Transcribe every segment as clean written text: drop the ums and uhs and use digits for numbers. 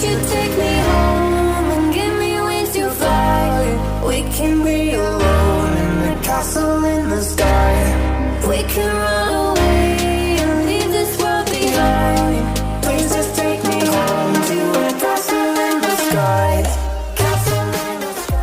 you take me home and give me wings to fly. We can be alone in the castle in the sky. We can run away and leave this world behind. Please just take me home to a castle in the sky. Castle in the sky.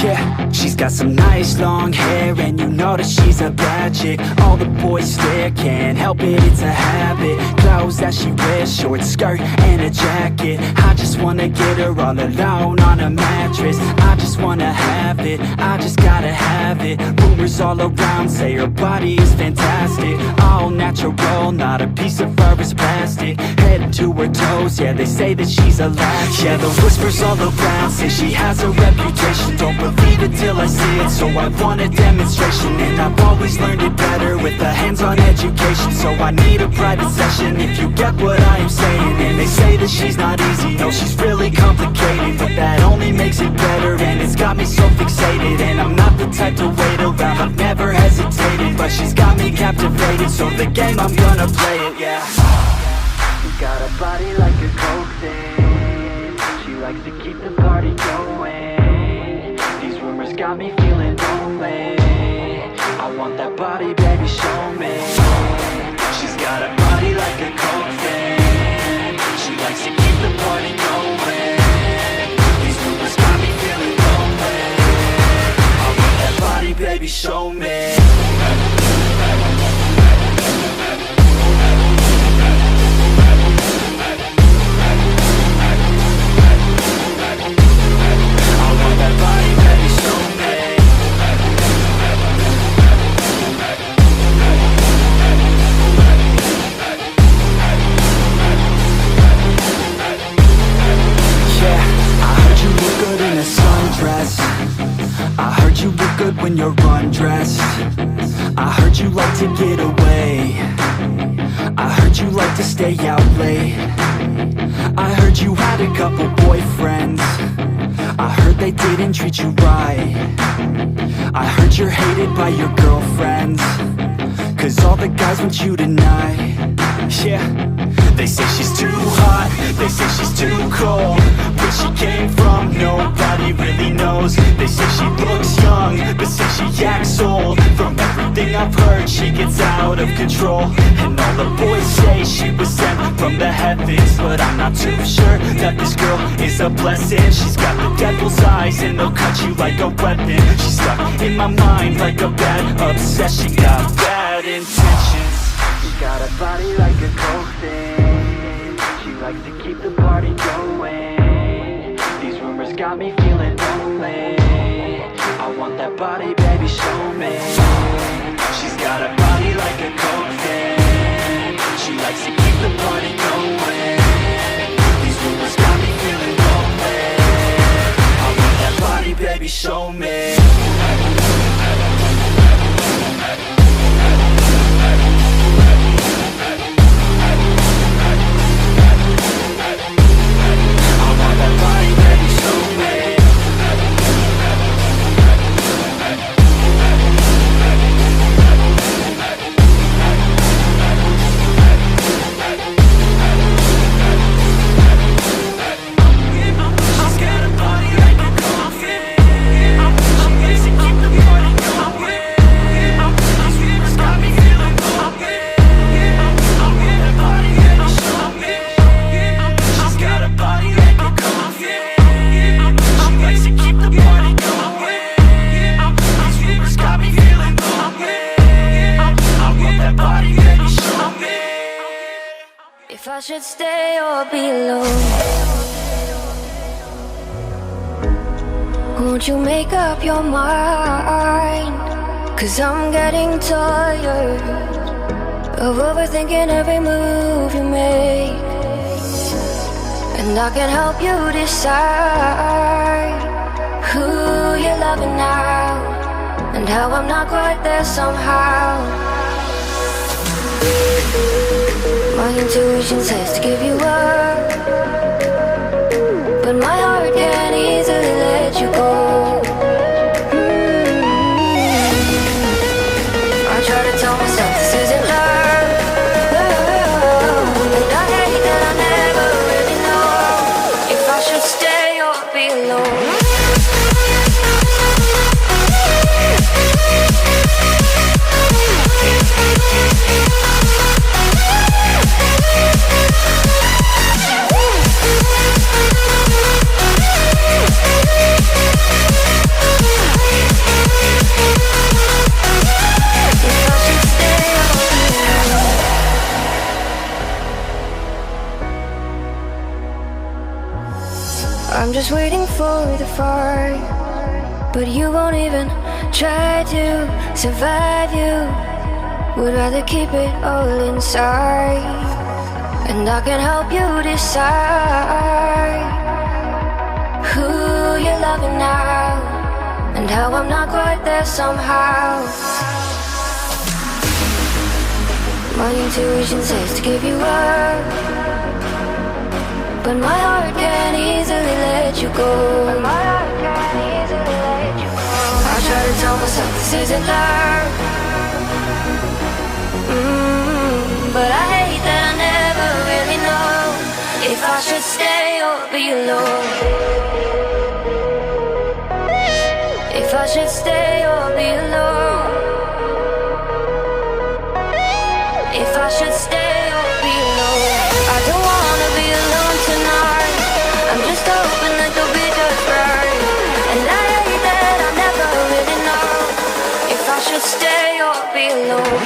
Yeah, she's got some nice long hair, and you know that she's a bad chick. All the boys stare, can't help it, it's a habit. Clothes that she wears, short skirt and a jacket. I just wanna get her all alone on a mattress. I just wanna have it, I just gotta have it. Rumors all around say her body is fantastic. All natural, not a piece of fur is plastic. Head to her toes, yeah, they say that she's a latch. Yeah, the whispers all around say she has a reputation. Don't believe it till I see it, so I want a demonstration. And I've always learned it better with a hands-on education. So I need a private session if you get what I am saying. And they say that she's not easy, no, she's really complicated. But that only makes it better, and it's got me so fixated. And I'm not the type to wait around, I've never hesitated. But she's got me captivated, so the game, I'm gonna play it, yeah. She's got a body like a coke thing. She likes to keep the party going. These rumors got me feeling lonely. I want that body, baby, show me. She's got a body like a coke thing. She likes to keep the party going. These rumors got me feeling lonely. I want that body, baby, show me. I heard you look good when you're undressed. I heard you like to get away. I heard you like to stay out late. I heard you had a couple boyfriends. I heard they didn't treat you right. I heard you're hated by your girlfriends, 'cause all the guys want you tonight. Yeah, they say she's too hot, they say she's too cold. Where she came from, nobody really knows. They say she looks young, but say she acts old. From everything I've heard, she gets out of control. And all the boys say she was sent from the heavens, but I'm not too sure that this girl is a blessing. She's got the devil's eyes and they'll cut you like a weapon. She's stuck in my mind like a bad obsession. Got bad intentions. She's got a body like a coke thing. She likes to keep the party going. These rumors got me feeling lonely. I want that body, baby, show me. She's got a body like a coke thing. She likes to keep the party going. These rumors got me feeling lonely. I want that body, baby, show me. If I should stay or be alone, won't you make up your mind? 'Cause I'm getting tired of overthinking every move you make. And I can help you decide who you're loving now, and how I'm not quite there somehow. intuition says to give you up, but my heart can't easily let you go. I try to tell myself this isn't love, and I hate that I never really know if I should stay or be alone. I'm just waiting for the fire, but you won't even try to survive. You would rather keep it all inside, and I can help you decide who you're loving now, and how I'm not quite there somehow. My intuition says to give you up, but my heart can't easily let you go. I try to tell myself this isn't love, but I hate that I never really know if I should stay or be alone. If I should stay or be alone. If I should stay or be alone. I don't wanna be alone tonight. I'm just hoping that you'll be just right. And I hate that I never really know if I should stay or be alone.